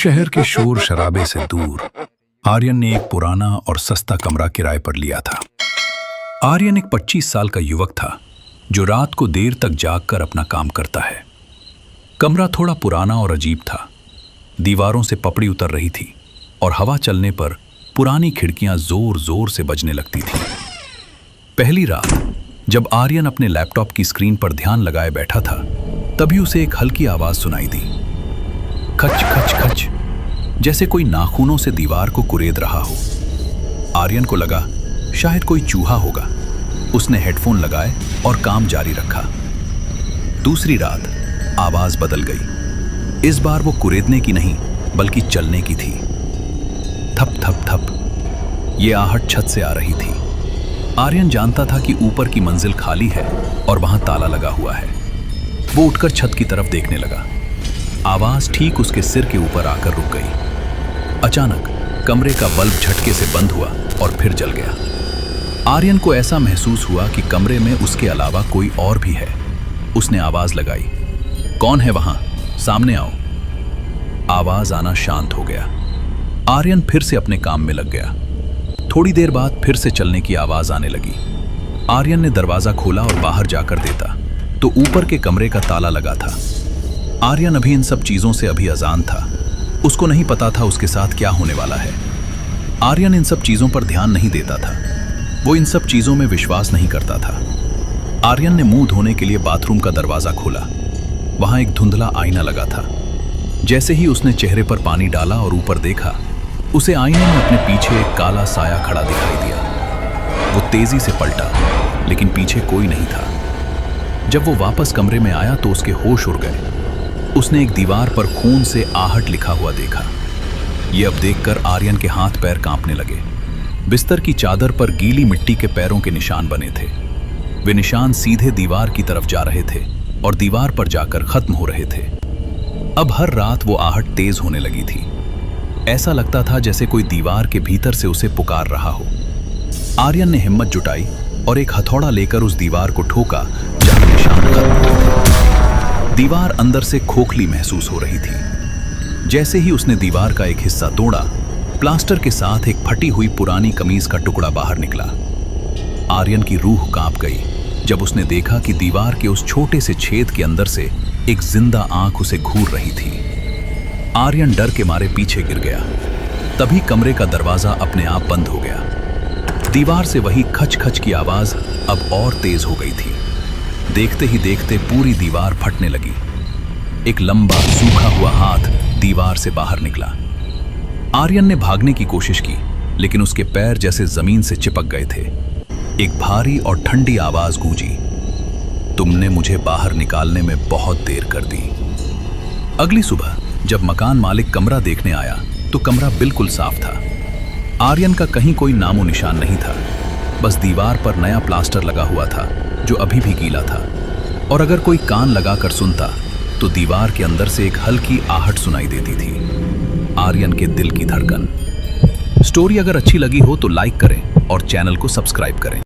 शहर के शोर शराबे से दूर आर्यन ने एक पुराना और सस्ता कमरा किराए पर लिया था। आर्यन एक 25 साल का युवक था जो रात को देर तक जागकर अपना काम करता है। कमरा थोड़ा पुराना और अजीब था। दीवारों से पपड़ी उतर रही थी और हवा चलने पर पुरानी खिड़कियां जोर जोर से बजने लगती थी। पहली रात जब आर्यन अपने लैपटॉप की स्क्रीन पर ध्यान लगाए बैठा था, तभी उसे एक हल्की आवाज सुनाई दी। खच खच खच, जैसे कोई नाखूनों से दीवार को कुरेद रहा हो। आर्यन को लगा शायद कोई चूहा होगा। उसने हेडफोन लगाए और काम जारी रखा। दूसरी रात आवाज बदल गई। इस बार वो कुरेदने की नहीं बल्कि चलने की थी। थप थप थप, ये आहट छत से आ रही थी। आर्यन जानता था कि ऊपर की मंजिल खाली है और वहां ताला लगा हुआ है। वो उठकर छत की तरफ देखने लगा। आवाज ठीक उसके सिर के ऊपर आकर रुक गई। अचानक कमरे का बल्ब झटके से बंद हुआ और फिर जल गया। आर्यन को ऐसा महसूस हुआ कि कमरे में उसके अलावा कोई और भी है। उसने आवाज लगाई, कौन है वहां? सामने आओ। आवाज आना शांत हो गया। आर्यन फिर से अपने काम में लग गया। थोड़ी देर बाद फिर से चलने की आवाज आने लगी। आर्यन ने दरवाजा खोला और बाहर जाकर देखा तो ऊपर के कमरे का ताला लगा था। आर्यन अभी इन सब चीजों से अभी अजान था। उसको नहीं पता था उसके साथ क्या होने वाला है। आर्यन इन सब चीजों पर ध्यान नहीं देता था। वो इन सब चीजों में विश्वास नहीं करता था। आर्यन ने मुंह धोने के लिए बाथरूम का दरवाजा खोला। वहां एक धुंधला आईना लगा था। जैसे ही उसने चेहरे पर पानी डाला और ऊपर देखा, उसे आईने में अपने पीछे एक काला साया खड़ा दिखाई दिया। वो तेजी से पलटा, लेकिन पीछे कोई नहीं था। जब वो वापस कमरे में आया तो उसके होश उड़ गए। उसने एक दीवार पर खून से आहट लिखा हुआ देखा। ये अब देखकर आर्यन के हाथ पैर कांपने लगे। बिस्तर की चादर पर गीली मिट्टी के पैरों के निशान बने थे। वे निशान सीधे दीवार की तरफ जा रहे थे और दीवार पर जाकर खत्म हो रहे थे। अब हर रात वो आहट तेज होने लगी थी। ऐसा लगता था जैसे कोई दीवार के भीतर से उसे पुकार रहा हो। आर्यन ने हिम्मत जुटाई और एक हथौड़ा लेकर उस दीवार को ठोका जहां निशान खत्म हो गए। दीवार अंदर से खोखली महसूस हो रही थी। जैसे ही उसने दीवार का एक हिस्सा तोड़ा, प्लास्टर के साथ एक फटी हुई पुरानी कमीज का टुकड़ा बाहर निकला। आर्यन की रूह कांप गई जब उसने देखा कि दीवार के उस छोटे से छेद के अंदर से एक जिंदा आंख उसे घूर रही थी। आर्यन डर के मारे पीछे गिर गया। तभी कमरे का दरवाजा अपने आप बंद हो गया। दीवार से वही खच खच की आवाज अब और तेज हो गई थी। देखते ही देखते पूरी दीवार फटने लगी। एक लंबा सूखा हुआ हाथ दीवार से बाहर निकला। आर्यन ने भागने की कोशिश की, लेकिन उसके पैर जैसे जमीन से चिपक गए थे। एक भारी और ठंडी आवाज गूंजी, तुमने मुझे बाहर निकालने में बहुत देर कर दी। अगली सुबह जब मकान मालिक कमरा देखने आया तो कमरा बिल्कुल साफ था। आर्यन का कहीं कोई नामो निशान नहीं था। बस दीवार पर नया प्लास्टर लगा हुआ था जो अभी भी गीला था। और अगर कोई कान लगाकर सुनता तो दीवार के अंदर से एक हल्की आहट सुनाई देती थी। आर्यन के दिल की धड़कन। स्टोरी अगर अच्छी लगी हो तो लाइक करें और चैनल को सब्सक्राइब करें।